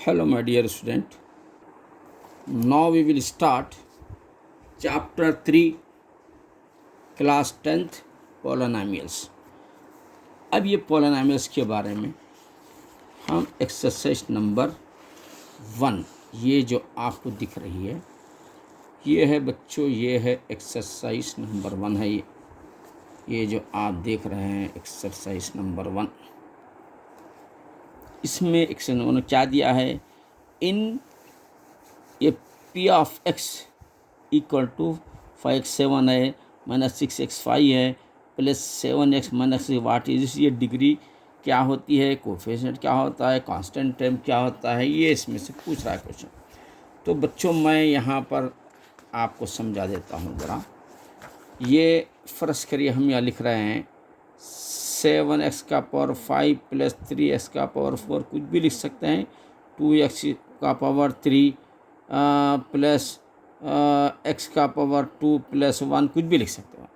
Hello my dear student, now we will start chapter 3 class 10th polynomials। अब ये polynomials के बारे में हम एक्सरसाइज नंबर 1 ये जो आपको दिख रही है ये है बच्चों, ये है एक्सरसाइज नंबर 1 है। ये जो आप देख रहे हैं एक्सरसाइज नंबर 1, इसमें एक्सरसाइज नंबर क्या दिया है, इन ये p of x equal to 5x7 है माइनस 6x5 है plus 7x minus what is, ये डिग्री क्या होती है, कोफिशिएंट क्या होता है, कांस्टेंट टर्म क्या होता है, ये इसमें से पूछ रहा है क्वेश्चन। तो बच्चों मैं यहाँ पर आपको समझा देता हूँ ज़रा। ये फ़र्ज़ करिए हम यहाँ लिख रहे हैं 7x का पावर 5 प्लस 3x का पावर 4, कुछ भी लिख सकते हैं, 2x का पावर 3 प्लस x का पावर 2 प्लस 1, कुछ भी लिख सकते हैं।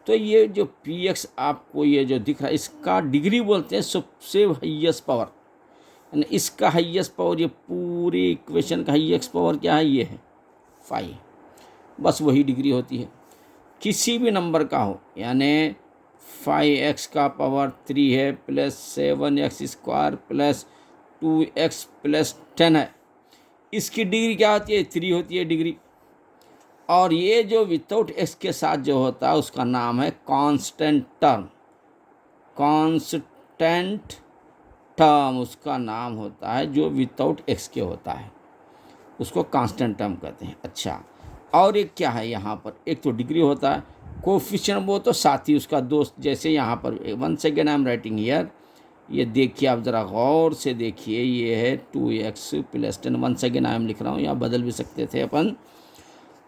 तो ये जो px आपको ये जो दिख रहा है इसका डिग्री बोलते हैं सबसे हाईएस्ट पावर, यानी इसका हाईएस्ट पावर, ये पूरी इक्वेशन का हाईएस्ट पावर क्या है, ये है 5, बस वही डिग्री होती है किसी भी नंबर का हो। यानी 5x का पावर 3 है plus 7x square plus 2x plus 10 है, इसकी डिग्री क्या होती है, 3 होती है डिग्री। और ये जो विदाउट x के साथ जो होता है उसका नाम है कांस्टेंट टर्म, कांस्टेंट टर्म उसका नाम होता है जो विदाउट x के होता है, उसको कांस्टेंट टर्म कहते हैं। अच्छा, और एक क्या है यहाँ पर, एक तो डिग्री होता है, कोफिशिएंट वो तो साथी उसका दोस्त, जैसे यहाँ पर once again I am writing here, ये देखिए आप ज़रा गौर से देखिए, ये है 2x plus 10, once again I am लिख रहा हूँ, यहाँ बदल भी सकते थे अपन।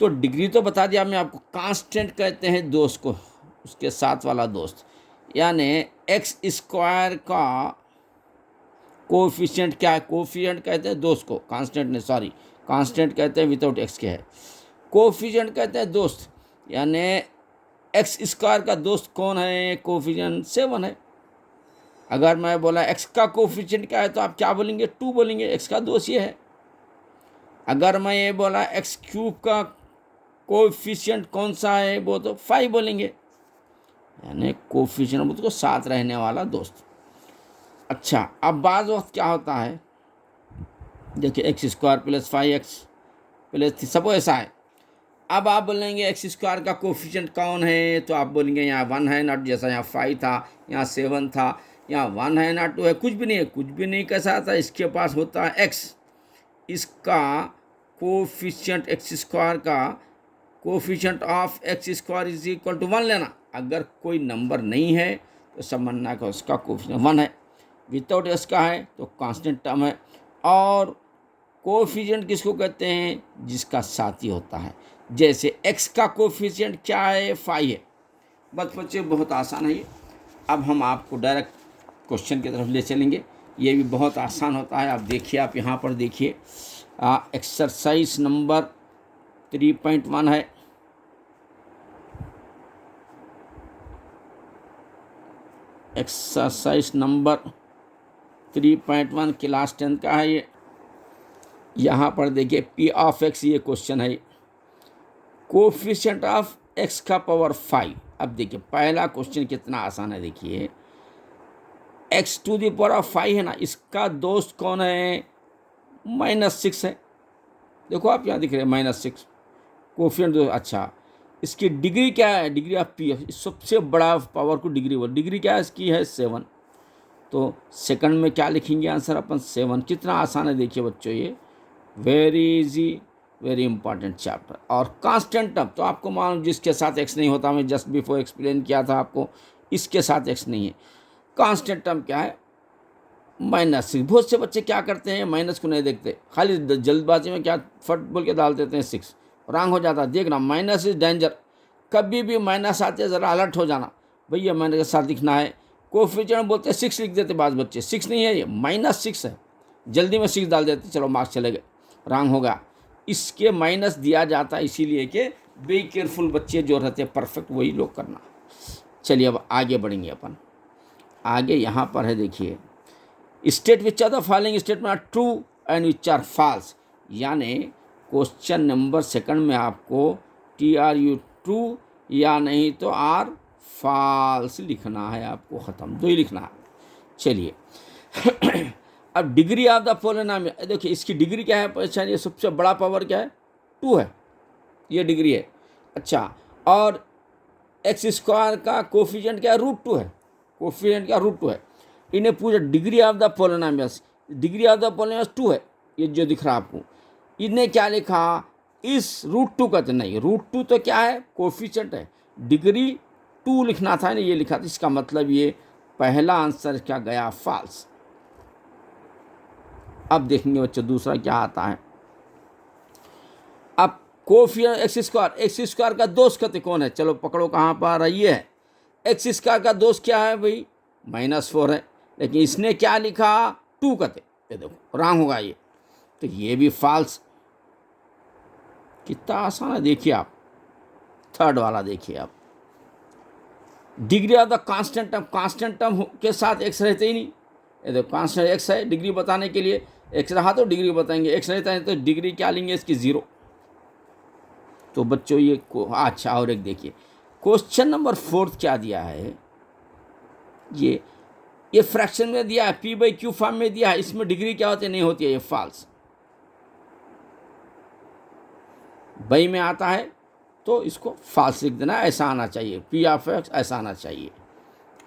तो डिग्री तो बता दिया मैं आपको, कांस्टेंट कहते हैं दोस्त को, उसके साथ वाला दोस्त, यानी एक्स स्क्वायर का कोफिशिएंट क्या है, कोफिशिएंट कहते हैं दोस्त को, कांस्टेंट ने सॉरी कांस्टेंट कहते हैं विदाउट एक्स के है, कोफिशिएंट कहते हैं दोस्त, यानी एक्स स्क्वायर का दोस्त कौन है, कोफिशिएंट 7 है। अगर मैं बोला एक्स का कोफिशिएंट क्या है तो आप क्या बोलेंगे, 2 बोलेंगे, एक्स का दोस्त ये है। अगर मैं ये बोला एक्स क्यूब का कोफिशिएंट कौन सा है, वो तो 5 बोलेंगे, यानी कोफिशिएंट उसको साथ रहने वाला दोस्त। अच्छा, अब बाज़ वक्त क्या होता है, देखिए x square plus 5x plus सब ऐसा है। अब आप बोलेंगे एक्स स्क्वायर का कोफिशिएंट कौन है, तो आप बोलेंगे यहाँ 1 है, नॉट जैसा यहाँ 5 था, यहाँ 7 था, यहाँ 1 है ना 2 है, कुछ भी नहीं है, कुछ भी नहीं कैसा था, इसके पास होता है x, इसका कोफिशिएंट एक्स स्क्वायर का coefficient of x square is equal to 1 लेना। अगर कोई नंबर नहीं है तो समझना कि उसका कोफिशिएंट 1 है, विदाउट एक्स का है तो कांस्टेंट टर्म है। और कोफिशिएंट किसको कहते हैं, जिसका साथी होता है, जैसे x का कोफिशिएंट क्या है, 5 है। बस बच्चे बहुत आसान है ये। अब हम आपको डायरेक्ट क्वेश्चन की तरफ ले चलेंगे, ये भी बहुत आसान होता है। आप देखिए, आप यहाँ पर देखिए, एक्सरसाइज नंबर 3.1 है, एक्सरसाइज नंबर 3.1 क्लास 10 का है ये। यहाँ पर देखिए पी ऑफ एक्स, ये क्वेश्चन है, कोफिशिएंट ऑफ एक्स का पावर 5। अब देखिए पहला क्वेश्चन कितना आसान है, देखिए x to the power of 5 है ना, इसका दोस्त कौन है, -6 है। देखो आप यहाँ दिख रहे हैं -6 कोफिशिएंट दोस्त। अच्छा, इसकी डिग्री क्या है, डिग्री ऑफ पी, सबसे बड़ा पावर को डिग्री, वो डिग्री क्या है इसकी है 7। तो सेकंड में क्या लिखेंगे आंसर अपन, 7। कितना आसान है देखिए बच्चों, ये very easy, very important chapter. और कांस्टेंट टर्म तो आपको मालूम, जिसके साथ एक्स नहीं होता, मैं जस्ट बिफोर एक्सप्लेन किया था आपको, इसके साथ एक्स नहीं है। कांस्टेंट टर्म क्या है, -6। बहुत से बच्चे क्या करते हैं, माइनस को नहीं देखते, खाली जल्दबाजी में क्या फट बोल के डाल देते हैं 6, रॉन्ग हो जाता है। देखना माइनस इज डेंजर, कभी भी माइनस आते ज़रा अलर्ट हो जाना, भैया माइनस के साथ दिखना है। कोफिशिएंट बोलते हैं 6 लिख देते बाज़ बच्चे, 6 नहीं है ये, -6 है, जल्दी में 6 डाल देते, चलो मार्क्स चले गए, रॉन्ग होगा। इसके माइनस दिया जाता है इसीलिए कि बी केयरफुल बच्चे जो रहते हैं परफेक्ट, वही लोग करना। चलिए अब आगे बढ़ेंगे अपन। आगे यहाँ पर है देखिए, state which are the following statement are true and which are false, यानी क्वेश्चन नंबर सेकंड में आपको TRU ट्रू या नहीं तो आर फॉल्स लिखना है, आपको ख़त्म, दो ही लिखना है। चलिए अब डिग्री ऑफ द पॉलिनोमियल, देखिए इसकी डिग्री क्या है, पहचानिए, सबसे बड़ा पावर क्या है, 2 है, ये डिग्री है। अच्छा, और एक्स स्क्वायर का कोफिशिएंट क्या है, √2 है, कोफिशिएंट क्या √2 है। इन्हें पूछा degree of the polynomials, degree of the polynomials 2 है, ये जो दिख रहा है आपको। इन्हें क्या लिखा, इस √2 का, तो नहीं, √2 तो क्या है, कोफिशिएंट है, डिग्री 2 लिखना था ना, ये लिखा था। इसका मतलब ये पहला आंसर क्या गया, फॉल्स। अब देखेंगे बच्चों दूसरा क्या आता है। अब कोफिशिएंट एक्स स्क्वायर का दोस्त कहते कौन है, चलो पकड़ो कहाँ पर ये है, एक्स स्क्वायर का दोस्त क्या है भाई, -4 है, लेकिन इसने क्या लिखा, 2 कहते, ये देखो रॉन्ग होगा ये, तो ये भी फॉल्स। कितना आसान है, देखिए आप, थर्ड वाला देखिए आप, degree of the constant term, constant term के साथ एक्स रहते ही नहीं, ये देखो कांस्टेंट एक्स है, डिग्री बताने के लिए एक्स रहा तो डिग्री बताएंगे, एक्स रहता है तो डिग्री क्या लेंगे इसकी, 0। तो बच्चों ये अच्छा, और एक देखिए क्वेश्चन नंबर 4 क्या दिया है, ये फ्रैक्शन में दिया है, P/Q फॉर्म में दिया है, इसमें डिग्री क्या होती है, नहीं होती है, ये फॉल्स। बई में आता है तो इसको फॉल्स लिख देना, ऐसा आना चाहिए, P(x) ऐसा आना चाहिए।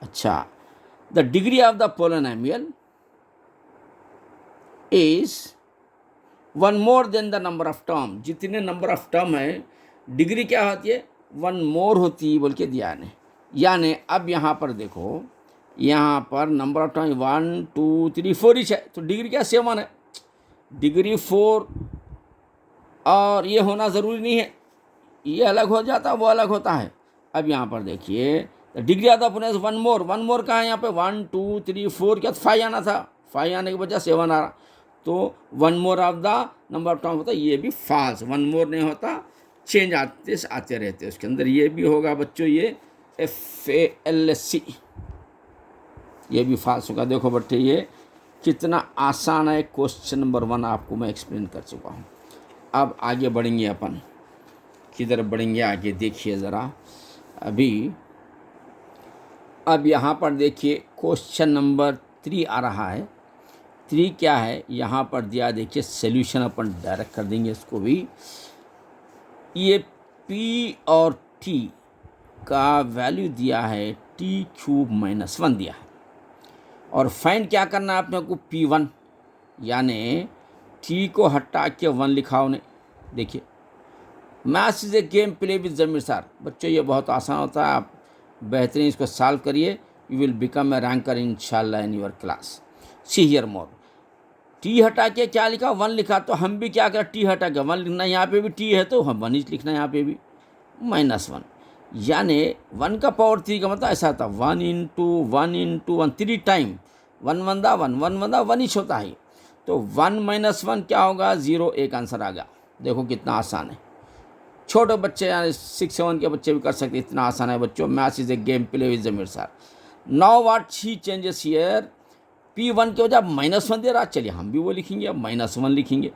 अच्छा, the degree of the polynomial is 1 more than the number of term, जितने नंबर ऑफ टर्म है डिग्री क्या होती है, 1 मोर होती है बोल के दिया है। यानी अब यहाँ पर देखो, यहाँ पर नंबर ऑफ टर्म 1 2 3 4 ही है, तो डिग्री क्या 7 है, डिग्री 4 और ये होना ज़रूरी नहीं है, ये अलग हो जाता वो अलग होता है। अब यहाँ पर देखिए डिग्री आता अपने 1 मोर कहाँ है, यहाँ पे 1 2 3 4 क्या 5 आना था, 5 आने के बजाय 7 आ रहा, तो 1 more of the number of term होता है, ये भी फॉल्स, 1 मोर नहीं होता, चेंज आते रहते उसके अंदर, ये भी होगा बच्चों, ये FALC, ये भी फॉल्स होगा। देखो बच्चे ये कितना आसान है, क्वेश्चन नंबर 1 आपको मैं एक्सप्लेन कर चुका हूँ। अब आगे बढ़ेंगे, अपन किधर बढ़ेंगे आगे, देखिए ज़रा अभी। अब यहाँ पर देखिए क्वेश्चन नंबर 3 आ रहा है। 3 क्या है, यहाँ पर दिया, देखिए सॉल्यूशन अपन डायरेक्ट कर देंगे इसको भी। ये P और T का वैल्यू दिया है T³ - 1 दिया है, और फाइंड क्या करना है अपने को, P1, यानी T को हटा के 1 लिखा उन्हें। देखिए maths is a game play with Zamir sir, बच्चों ये बहुत आसान होता है, आप बेहतरीन इसको सॉल्व करिए, you will become a ranker इंशाल्लाह in your class. See here more, T हटा के क्या लिखा, 1 लिखा, तो हम भी क्या करें, T हटा के 1 लिखना, यहाँ पे भी T है तो हम 1 ही लिखना, यहाँ पे भी -1, यानी 1 का पावर 3 का मतलब ऐसा था 1 × 1 × 1 3 टाइम, 1 1 1 1 होता है, तो 1 - 1 क्या होगा, 0, एक आंसर आ गया। देखो कितना आसान है, छोटे बच्चे यानी 6 7 के बच्चे भी कर सकते, इतना आसान है बच्चों। Maths is a game play with Zamir sir. Now what he changes here, P1 के वजह -1 दे रहा, चलिए हम भी वो लिखेंगे, अब -1 लिखेंगे,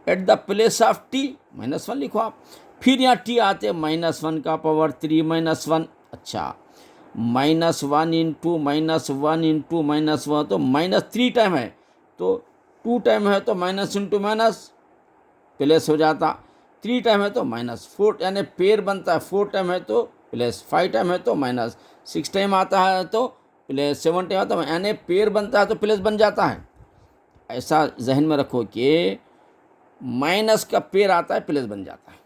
eight the place of T -1 लिखो आप। फिर यहाँ T आते -1 का पावर 3 -1, अच्छा -1 × -1 × -1 तो -3 टाइम है, तो 2 टाइम है तो माइनस इंटू माइनस प्लस हो जाता, 3 टाइम है तो -4, यानी पेयर बनता है, 4 टाइम है तो प्लस, 5 टाइम है तो -6 टाइम आता है तो प्लस, 7 टाइम आता है, यानी पेयर बनता है तो प्लस बन जाता है। ऐसा जहन में रखो कि माइनस का पेयर आता है प्लस बन जाता है,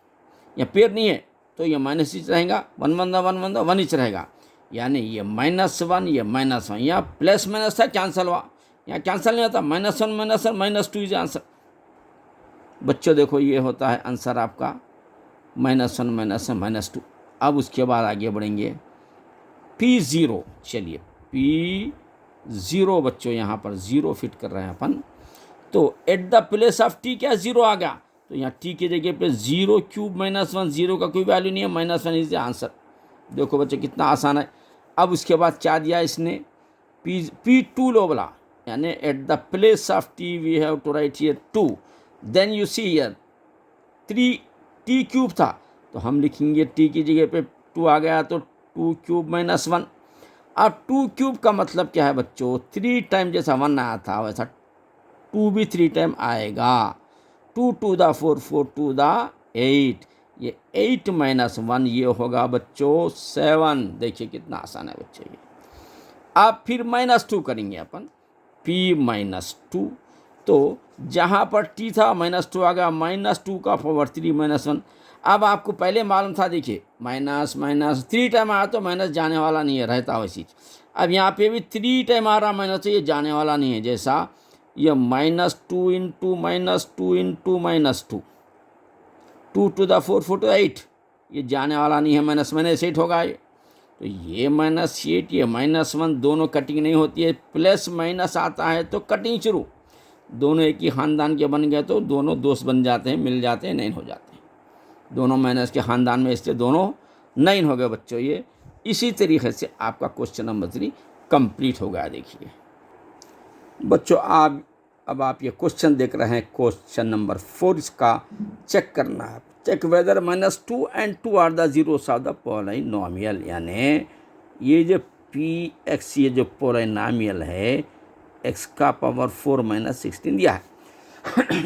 या पेयर नहीं है तो ये माइनस ही रहेगा, 1 1 1 ही रहेगा, यानी ये -1 ये -1, यहाँ प्लस माइनस था कैंसिल हुआ, यहाँ कैंसिल नहीं होता, -1 -2 इज आंसर। बच्चों देखो ये होता है आंसर आपका -1 -2। अब उसके बाद आगे बढ़ेंगे P0, चलिए P0 बच्चों यहाँ पर 0 फिट कर रहे हैं अपन, तो eight the place of T क्या 0 आ गया, तो यहाँ T की जगह पे 0³ - 1, 0 का कोई वैल्यू नहीं है, -1 इज द आंसर। देखो बच्चों कितना आसान है। अब उसके बाद क्या दिया इसने, P2 लो बोला, यानी at the place of t we have to write here 2, then you see here 3 t cube था तो हम लिखेंगे टी की जगह पे 2 आ गया तो 2 क्यूब माइनस 1। अब 2 क्यूब का मतलब क्या है बच्चों, 3 टाइम जैसा 1 आया था वैसा 2 भी 3 टाइम आएगा। 2 टू द 4, 4 टू द 8, ये 8 माइनस 1 ये होगा बच्चों 7। देखिए कितना आसान है बच्चों ये। अब फिर -2 करेंगे अपन, p माइनस 2, तो जहाँ पर t था -2 आ गया, -2 का पावर 3 -1। अब आपको पहले मालूम था, देखिए माइनस माइनस 3 टाइम आया तो माइनस जाने वाला नहीं है, रहता वैसी चीज। अब यहाँ पे भी 3 टाइम आ रहा माइनस, तो ये जाने वाला नहीं है, जैसा ये -2 into -2 into -2, 2 to the 4, 4 to 8, ये जाने वाला नहीं है, -8 होगा ये। तो ये -8 ये -1 दोनों कटिंग नहीं होती है, प्लस माइनस आता है तो कटिंग शुरू। दोनों एक ही ख़ानदान के बन गए तो दोनों दोस्त बन जाते हैं, मिल जाते हैं, 9 हो जाते हैं। दोनों माइनस के ख़ानदान में, इससे दोनों 9 हो गए बच्चों। ये इसी तरीके से आपका क्वेश्चन नंबर 3 कंप्लीट हो गया। देखिए बच्चों, अब आप ये क्वेश्चन देख रहे हैं, क्वेश्चन नंबर 4, इसका चेक करना है। Check whether -2 and 2 are the zeros of the polynomial, यानी ये जो px ये जो पॉलिनोमियल है x का पावर 4 - 16 दिया है।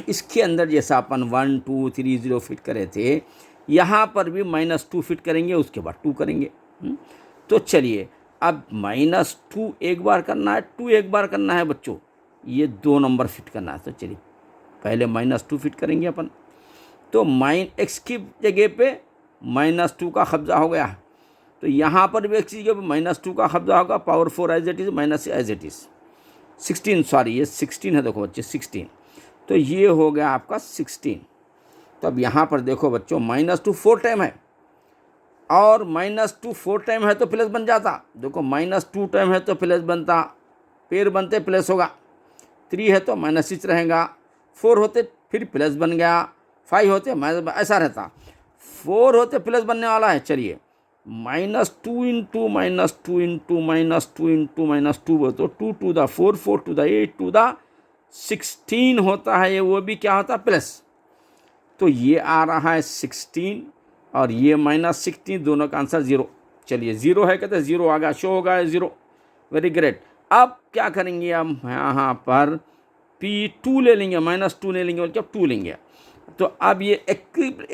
इसके अंदर जैसा अपन 1 2 3 0 फिट करे थे, यहाँ पर भी -2 फिट करेंगे, उसके बाद 2 करेंगे। तो चलिए अब -2 एक बार करना है, 2 एक बार करना है बच्चों, ये 2 नंबर फिट करना है। तो चलिए पहले -2 फिट करेंगे अपन, तो x की जगह पे -2 का कब्जा हो गया, तो यहाँ पर भी x की जगह पे -2 का कब्जा होगा, power 4 as it is, minus as it is 16, sorry ये 16 है, देखो बच्चे 16, तो ये हो गया आपका 16। तो अब यहाँ पर देखो बच्चों, -2 4 टाइम है, और -2 4 टाइम है तो प्लस बन जाता। देखो -2 टाइम है तो प्लस बनता, पेड़ बनते प्लस होगा, 3 है तो -6 रहेगा, 4 होते फिर प्लस बन गया, 5 होते माइनस, ऐसा रहता। 4 होते प्लस बनने वाला है। चलिए -2 इंटू -2 इंटू -2 इंटू -2 तो 2 to the 4, 4 to the 8 to the 16 होता है, ये वो भी क्या होता है प्लस। तो ये आ रहा है 16 और ये -16, दोनों का आंसर 0। चलिए 0 है, कहते हैं 0 आ गया, शो होगा 0, वेरी ग्रेट। अब क्या करेंगे, हम यहाँ पर P2 ले लेंगे, -2 ले लेंगे, मतलब 2 लेंगे। तो अब ये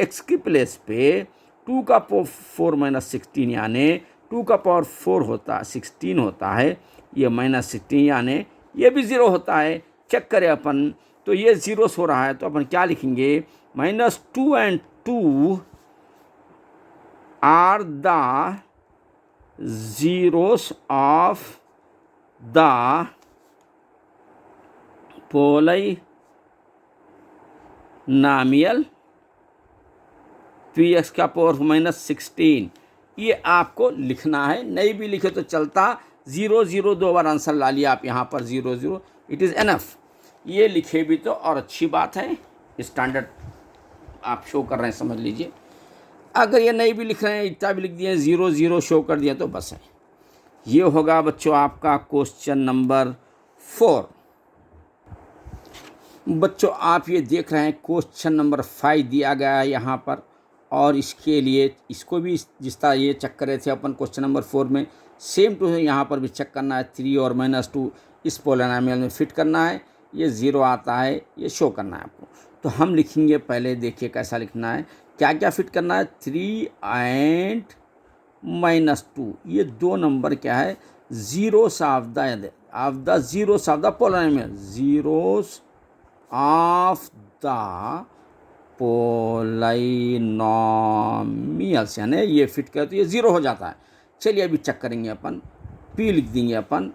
x की प्लेस पे 2 का पावर 4 - 16, यानी 2 का पावर 4 होता है 16 होता है, ये -16 यानी ये भी 0 होता है। चेक करें अपन, तो ये 0 हो रहा है, तो अपन क्या लिखेंगे, -2 and 2 are the zeros of the polynomial px का पावर -16। ये आपको लिखना है, नहीं भी लिखे तो चलता, 0 0 2 बार आंसर ला लिया आप यहाँ पर, 0 0, इट इज़ एनफ। ये लिखे भी तो और अच्छी बात है, स्टैंडर्ड आप शो कर रहे हैं, समझ लीजिए। अगर ये नहीं भी लिख रहे हैं, इतना भी लिख दिए, 0 0 शो कर दिया तो बस है। ये होगा बच्चों आपका क्वेश्चन नंबर 4। बच्चों आप ये देख रहे हैं, क्वेश्चन नंबर 5 दिया गया है यहाँ पर, और इसके लिए इसको भी जिस तरह ये चेक करे थे अपन क्वेश्चन नंबर 4 में, सेम टू यहाँ पर भी चेक करना है। 3 और -2 इस पॉलिनोमियल में फिट करना है, ये 0 आता है, ये शो करना है आपको। तो हम लिखेंगे, पहले देखिए कैसा लिखना है, क्या क्या फिट करना है, 3 and -2, ये 2 नंबर क्या है, zeros of the zeros of the polynomial, zeros of the polynomials, यानी ये फिट कर तो ये 0 हो जाता है। चलिए अभी चेक करेंगे अपन, p लिख देंगे अपन,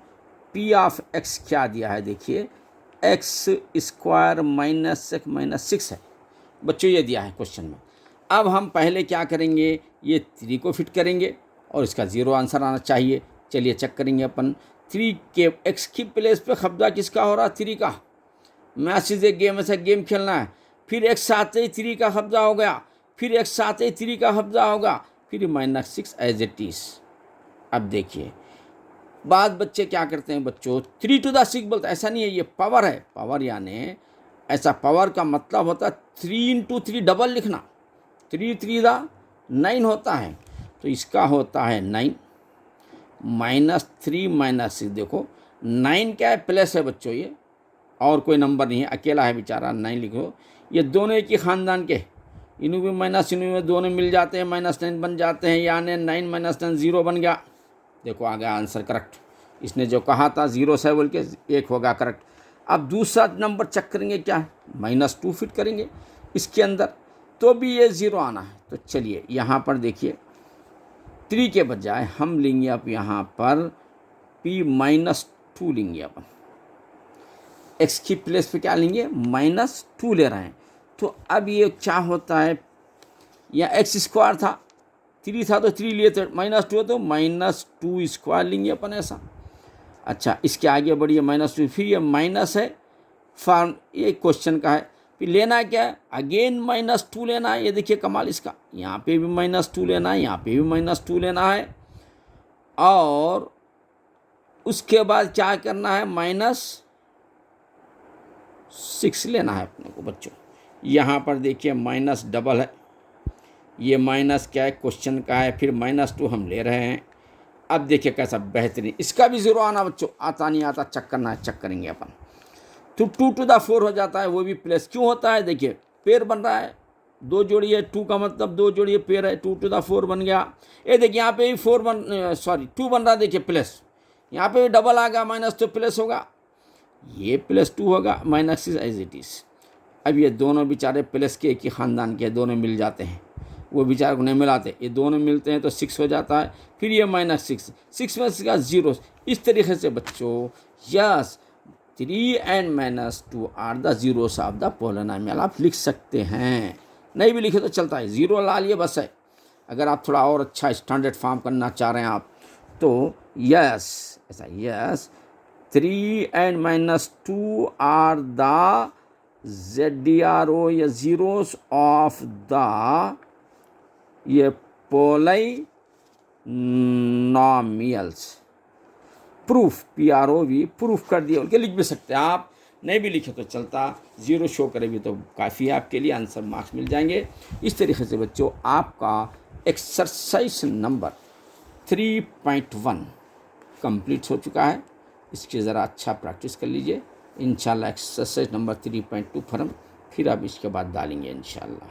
p ऑफ x क्या दिया है, देखिए x² -6 है बच्चों, ये दिया है क्वेश्चन में। अब हम पहले क्या करेंगे, ये 3 को फिट करेंगे और इसका 0 आंसर आना चाहिए। चलिए चेक करेंगे अपन, 3 के x की प्लेस पे कब्जा किसका हो रहा, 3 का। मैसेज एक गेम, ऐसा गेम खेलना है, फिर x आते ही 3 का कब्जा हो गया, फिर x आते ही 3 का कब्जा होगा, फिर -6 एज इट इज। अब देखिए बाद बच्चे क्या करते हैं बच्चों, 3⁶ बोलते हैं, ऐसा नहीं है, ये पावर है। पावर यानी ऐसा पावर का मतलब होता है 3 × 3 डबल लिखना, 3×3 = 9 होता है। तो इसका होता है 9 -3 -6। देखो 9 क्या है, प्लस है बच्चों ये, और कोई नंबर नहीं है, अकेला है बेचारा, 9 लिखो। ये दोनों एक ही ख़ानदान के, इन्हों भी माइनस इन्हों में दोनों मिल जाते हैं, -9 बन जाते हैं, यानी 9 - 10 0 बन गया। देखो आ गया आंसर करेक्ट। इसने जो कहा था 0 से बोल के 1 होगा करेक्ट। अब दूसरा नंबर चेक करेंगे, क्या -2 फिट करेंगे इसके अंदर, तो भी ये 0 आना है। तो चलिए यहाँ पर देखिए 3 के बजाय हम लेंगे अब यहाँ पर p -2 लेंगे अपन, x की प्लेस पे क्या लेंगे, -2 ले रहे हैं। तो अब ये क्या होता है, या x² था, 3 था तो 3 लिए, तो -2 तो -2² लेंगे अपन ऐसा। अच्छा इसके आगे बढ़िए -2, फिर ये माइनस है, फॉर्म ये क्वेश्चन का है, फिर लेना क्या है, अगेन -2 लेना है। ये देखिए कमाल इसका, यहाँ पे भी -2 लेना है, यहाँ पे भी -2 लेना है, और उसके बाद क्या करना है, -6 लेना है अपने को बच्चों। यहाँ पर देखिए माइनस डबल है, ये माइनस क्या है, क्वेश्चन का है, फिर -2 हम ले रहे हैं। अब देखिए कैसा बेहतरीन, इसका भी 0 आना बच्चों, आता नहीं आता चेक करना है, चेक करेंगे अपन। तो 2⁴ हो जाता है, वो भी प्लस क्यों होता है, देखिए पेयर बन रहा है, 2 जोड़ी है, 2 का मतलब 2 जोड़ी पेयर है, 2⁴ बन गया। ये देखिए यहाँ पे भी 2 बन रहा है, देखिए प्लस, यहाँ पे भी डबल आ गया, माइनस तो प्लस होगा, ये +2 होगा, -6 एज इट इज़। अब ये दोनों बेचारे प्लस के एक ही ख़ानदान के, दोनों मिल जाते हैं, वो बेचारे को नहीं मिलाते, ये दोनों मिलते हैं तो 6 हो जाता है, फिर ये -6, 6 में से 0। इस तरीके से बच्चों yes 3 and -2 are the zeros of the polynomial आप लिख सकते हैं, नहीं भी लिखे तो चलता है, 0 ला लिए बस है। अगर आप थोड़ा और अच्छा स्टैंडर्ड फॉर्म करना चाह रहे हैं आप, तो यस ऐसा, yes 3 and -2 are the ZDRO या ज़ीरोस ऑफ द ये पॉलिनोमियल्स। प्रूफ PROV प्रूफ कर दिया, उनके लिख भी सकते हैं आप, नहीं भी लिखे तो चलता, 0 शो करेगी तो काफ़ी है आपके लिए, आंसर मार्क्स मिल जाएंगे। इस तरीके से बच्चों आपका एक्सरसाइज नंबर 3.1 कंप्लीट हो चुका है। इसकी ज़रा अच्छा प्रैक्टिस कर लीजिए, इंशाल्लाह एक्सरसाइज नंबर 3.2 फॉर्म फिर आप इसके बाद डालेंगे इंशाल्लाह।